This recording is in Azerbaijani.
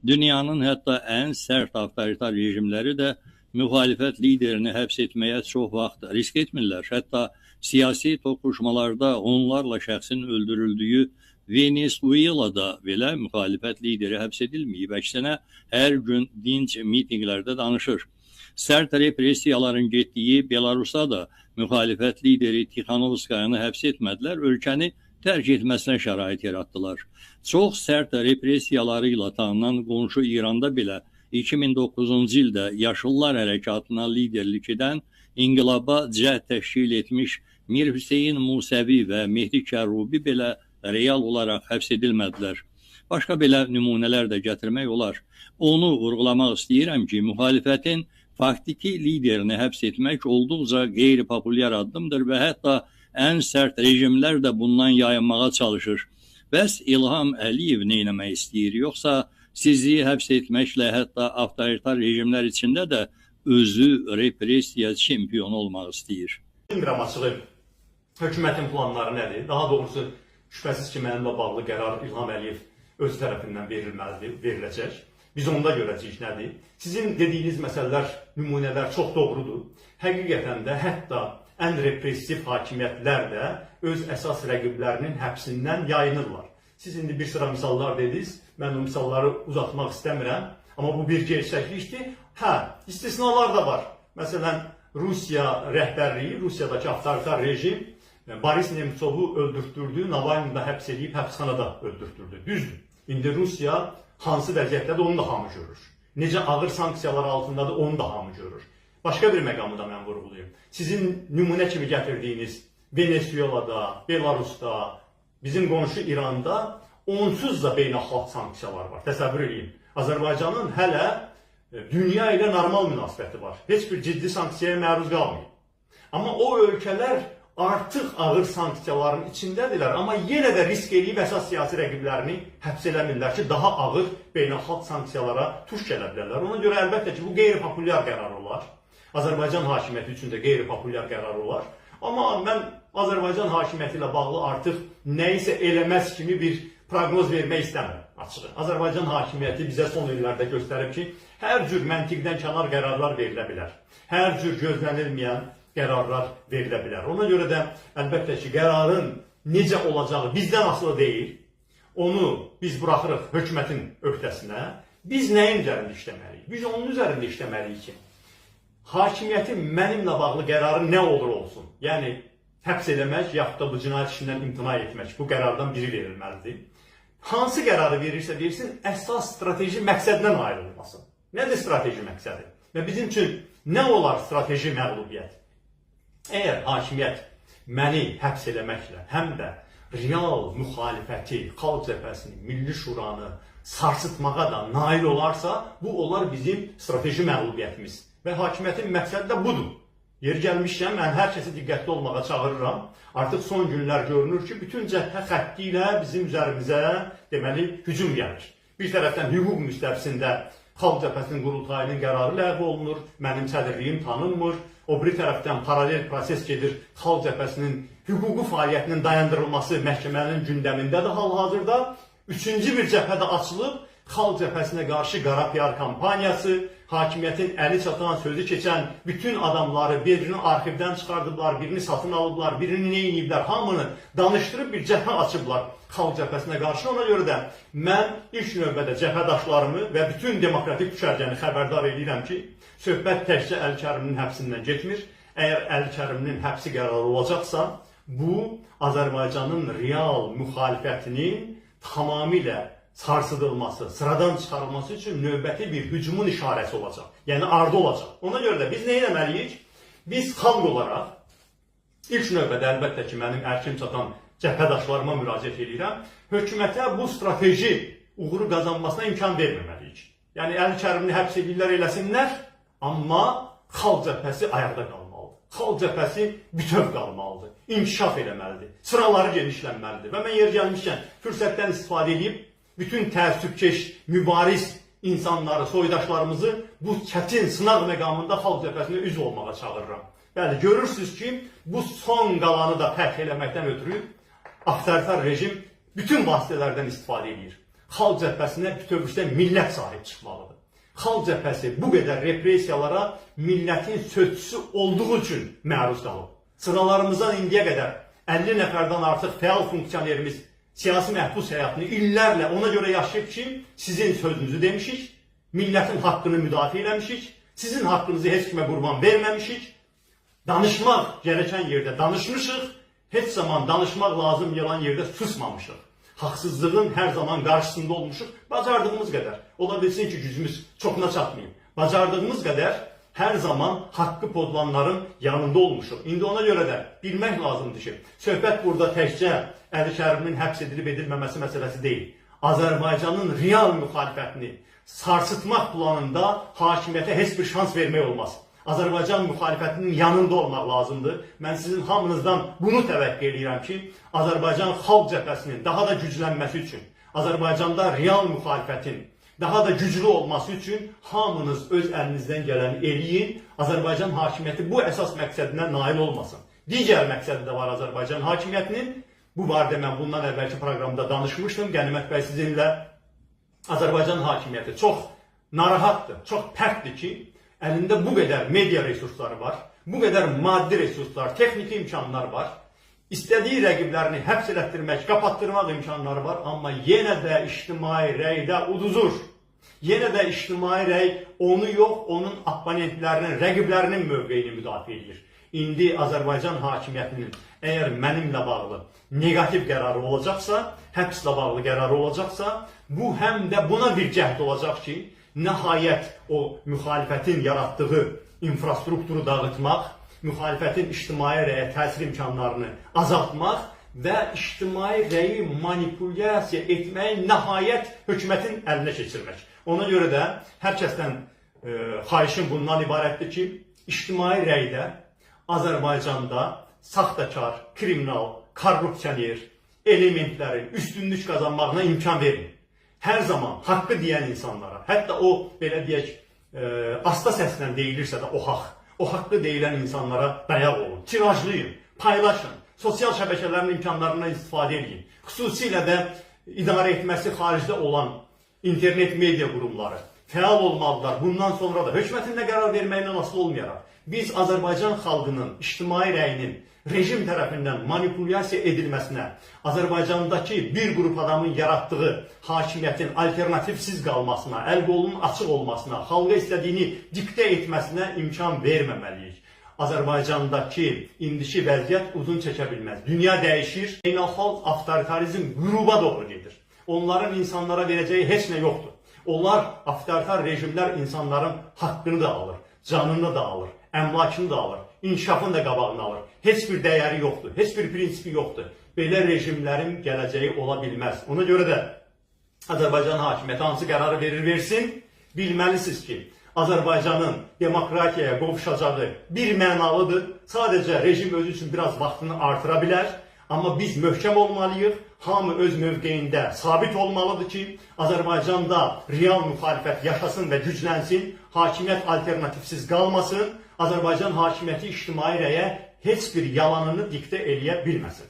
Dünyanın hətta ən sərt avtoritar rejimləri də müxalifət liderini həbs etməyə çox vaxt risk etmirlər. Hətta siyasi toqquşmalarda onlarla şəxsin öldürüldüyü Venezuelada belə müxalifət lideri həbs edilməyib. Əksinə hər gün dinc mitinqlərdə danışır. Sərt repressiyaların getdiyi Belarusda da müxalifət lideri Tixanovskayanı həbs etmədilər, ölkəni tərk etməsinə şərait yaratdılar. Çox sərt repressiyaları ilə tanınan qonşu İranda belə 2009-cu ildə Yaşıllar Hərəkatına liderlik edən, inqilaba cəhd təşkil etmiş Mir Hüseyin Musəvi və Mehdi Kərrubi belə real olaraq həbs edilmədilər. Başqa belə nümunələr də gətirmək olar. Onu vurğulamaq istəyirəm ki, müxalifətin faktiki liderini həbs etmək olduqca qeyri-populyar addımdır və hətta ən sərt rejimlər də bundan yayınmağa çalışır. Bəs İlham Əliyev nə etmək istəyir? Yoxsa sizi həbs etməklə hətta avtoritar rejimlər içində də özü repressiya çempionu olmaq istəyir? Bilmirəm açığı hökumətin planları nədir? Daha doğrusu şübhəsiz ki, mənimlə bağlı qərar İlham Əliyev öz tərəfindən veriləcək. Biz onda görəcəyik nədir? Sizin dediyiniz məsələlər, nümunələr çox doğrudur. Həqiqətən də hətta ən repressiv hakimiyyətlər də öz əsas rəqiblərinin həbsindən yayınırlar. Siz indi bir sıra misallar dediniz, mən o misalları uzatmaq istəmirəm, amma bu bir gerçəklikdir. İstisnalar da var. Məsələn, Rusiya rəhbərliyi, Rusiyadakı avtoritar rejim Boris Nemtsovu öldürtdürdü, Navalny'ni da həbs edib həbsxanada öldürtdürdü. Düzdür. İndi Rusiya hansı vəziyyətdədir, onu da hamı görür. Necə ağır sanksiyalar altındadır, onu da hamı görür. Başqa bir məqamı da mən vurğulayım. Sizin nümunə kimi gətirdiyiniz Venezuelada, Belarusda, bizim qonşu İranda onsuz da beynəlxalq sanksiyalar var. Təsəvvür edin. Azərbaycanın hələ dünya ilə normal münasibəti var. Heç bir ciddi sanksiyaya məruz qalmayıb. Amma o ölkələr artıq ağır sanksiyaların içindədirlər, amma yenə də risk edib əsas siyasi rəqiblərini həbs eləmirlər ki, daha ağır beynəlxalq sanksiyalara tuş gələ bilərlər. Ona görə əlbəttə ki, bu qeyri-populyar qərar olar. Azərbaycan hakimiyyəti üçün də qeyri-populyar qərar olar. Amma mən Azərbaycan hakimiyyəti ilə bağlı artıq nəyisə eləməz kimi bir proqnoz vermək istəmirəm açığı. Azərbaycan hakimiyyəti bizə son illərdə göstərib ki, hər cür məntiqdən kənar qərarlar verilə bilər. Hər cür gözlənilməyən qərarlar verilə bilər. Ona görə də əlbəttə ki, qərarın necə olacağı bizdən asılı deyil. Onu biz buraxırıq hökumətin öhdəsinə. Biz nəyin üzərində işləməliyik? Biz onun üzərində işləməliyik ki, hakimiyyətin mənimlə bağlı qərarı nə olur olsun. Yəni, həbs eləmək, yaxud da bu cinayət işindən imtina etmək, bu qərardan biri verilməlidir. Hansı qərarı verirsə versin, əsas strateji məqsəddən ayrılmasın. Nədir strateji məqsədi? Və bizim üçün nə olar strateji məğlubiyyət? Əgər hakimiyyət məni həbs eləməklə, həm də real müxalifəti, xalq cəbhəsini, milli şuranı sarsıtmağa da nail olarsa, bu olar bizim strateji məğlubiyyətimiz. Və hakimiyyətin məqsədi də budur. Yeri gəlmişkən, mən hər kəsi diqqətli olmağa çağırıram. Artıq son günlər görünür ki, bütün cəbhə xətti ilə bizim üzərimizə deməli hücum gəlir. Bir tərəfdən hüquq müstəvisində xalq cəbhəsinin qurultayının qərarı ləğv olunur, mənim sədrliyim tanınmır. O biri tərəfdən paralel proses gedir, xalq cəbhəsinin hüquqi fəaliyyətinin dayandırılması məhkəmənin gündəmindədir hal-hazırda. Üçüncü bir cəbhə də açılıb, xalq cəbhəsinə qarşı qara PR kampaniyası, hakimiyyətin əli çatan, sözü keçən bütün adamları birini arxivdən çıxardıblar, birini satın alıblar, birini nə ediblər, hamını danışdırıb bir cəbhə açıblar xalq cəbhəsinə qarşı. Ona görə də mən ilk növbədə cəbhədaşlarımı və bütün demokratik düşərgəni xəbərdar edirəm ki, söhbət təkcə Əli-Kərimlinin həbsindən getmir. Əgər Əli-Kərimlinin həbsi qərarı olacaqsa, bu Azərbaycanın real müxalifətinin tamamilə sarsıdılması, sıradan çıxarılması üçün növbəti bir hücumun işarəsi olacaq. Yəni ardı olacaq. Ona görə də biz nə etməliyik? Biz xalq olaraq ilk növbədə əlbəttə ki, mənim ərkim çatan cəbhədaşlarıma müraciət edirəm. Hökumətə bu strateji uğuru qazanmasına imkan verməməliyik. Yəni Əli-Kərimli həbs edirlər, eləsinlər, amma xalq cəbhəsi ayaqda qalmalıdır. Xalq cəbhəsi bütöv qalmalıdır. İnkişaf eləməlidir. Sıraları genişlənməlidir. Və mən yer gəlmişkən fürsətdən istifadə edib bütün təəssübkeş, mübariz insanları, soydaşlarımızı bu çətin sınaq məqamında xalq cəbhəsində üzv olmağa çağırıram. Bəli, görürsünüz ki, bu son qalanı da pərk eləməkdən ötürü avtoritar rejim bütün vasitələrdən istifadə edir. Xalq cəbhəsinə bütövlükdə millət sahib çıxmalıdır. Xalq cəbhəsi bu qədər repressiyalara millətin sözçüsü olduğu üçün məruz qalıb. Sıralarımızdan indiyə qədər 50 nəfərdən artıq fəal funksionerimiz siyasi məhbus həyatını illərlə ona görə yaşayıb ki, sizin sözünüzü demişik, millətin haqqını müdafiə eləmişik, sizin haqqınızı heç kimə qurban verməmişik, danışmaq gerəkən yerdə danışmışıq, heç zaman danışmaq lazım olan yerdə susmamışıq. Haqsızlığın hər zaman qarşısında olmuşuq, bacardığımız qədər. Ola bilsin ki, gücümüz çoxuna çatmayıb. Bacardığımız qədər hər zaman haqqı pozulanların yanında olmuşuq. İndi ona görə də bilmək lazımdır ki, söhbət burada təkcə Əli Kərimin həbs edilib edilməməsi məsələsi deyil. Azərbaycanın real müxalifətini sarsıtmaq planında hakimiyyətə heç bir şans vermək olmaz. Azərbaycan müxalifətinin yanında olmaq lazımdır. Mən sizin hamınızdan bunu təvəqqə edirəm ki, Azərbaycan xalq cəbhəsinin daha da güclənməsi üçün, Azərbaycanda real müxalifətin daha da güclü olması üçün hamınız öz əlinizdən gələni eləyin. Azərbaycan hakimiyyəti bu əsas məqsədinə nail olmasın. Digər məqsədi də var Azərbaycan hakimiyyətinin. Bu barədə mən bundan əvvəlki proqramda danışmışdım. Qənimət bəy sizinlə Azərbaycan hakimiyyəti çox narahatdır, çox pərtdir ki, əlində bu qədər media resursları var, bu qədər maddi resurslar, texniki imkanlar var. İstədiyi rəqiblərini həbs elətdirmək, qapatdırmaq imkanları var, amma yenə də ictimai rəydə uduzur. Yenə də ictimai rəy onu yox, onun opponentlərinin, rəqiblərinin mövqeyini müdafiə edir. İndi Azərbaycan hakimiyyətinin əgər mənimlə bağlı negativ qərarı olacaqsa, həbslə bağlı qərarı olacaqsa, bu həm də buna bir cəhd olacaq ki, nəhayət o müxalifətin yaratdığı infrastrukturu dağıtmaq, müxalifətin ictimai rəyə təsir imkanlarını azaltmaq və ictimai rəyi manipulyasiya etməyi nəhayət hökumətin əlinə keçirmək. Ona görə də hər kəsdən xahişim bundan ibarətdir ki, ictimai rəydə Azərbaycanda saxtakar, kriminal, korrupsioner elementlərin üstünlük qazanmağına imkan verin. Hər zaman haqqı deyən insanlara, hətta o, belə deyək, asta səslə deyilirsə də o haqqı deyilən insanlara dayaq olun, tirajlayın, paylaşın, sosial şəbəkələrin imkanlarından istifadə edin. Xüsusilə də idarə etməsi xaricdə olan internet media qurumları fəal olmalılar. Bundan sonra da hökumətin nə qərar verməyinə asılı olmayaraq, biz Azərbaycan xalqının, ictimai rəyinin rejim tərəfindən manipulyasiya edilməsinə, Azərbaycandakı bir qrup adamın yaratdığı hakimiyyətin alternativsiz qalmasına, əl-qolunun açıq olmasına, xalqa istədiyini diktə etməsinə imkan verməməliyik. Azərbaycandakı indiki vəziyyət uzun çəkə bilməz. Dünya dəyişir, beynəlxalq avtoritarizm qüruba doğru gedir. Onların insanlara verəcəyi heç nə yoxdur. Onlar, avtoritar rejimlər insanların haqqını da alır, canını da alır, əmlakını da alır, inkişafın da qabağını alır. Heç bir dəyəri yoxdur, heç bir prinsipi yoxdur. Belə rejimlərin gələcəyi ola bilməz. Ona görə də Azərbaycan hakimiyyəti hansı qərarı versin, bilməlisiniz ki, Azərbaycanın demokratiyaya qovuşacağı bir mənalıdır. Sadəcə rejim özü üçün biraz vaxtını artıra bilər. Amma biz möhkəm olmalıyıq, hamı öz mövqeyində sabit olmalıdır ki, Azərbaycanda real müxalifət yaşasın və güclənsin, hakimiyyət alternativsiz qalmasın, Azərbaycan hakimiyyəti ictimai rəyə heç bir yalanını diktə eləyə bilməsin.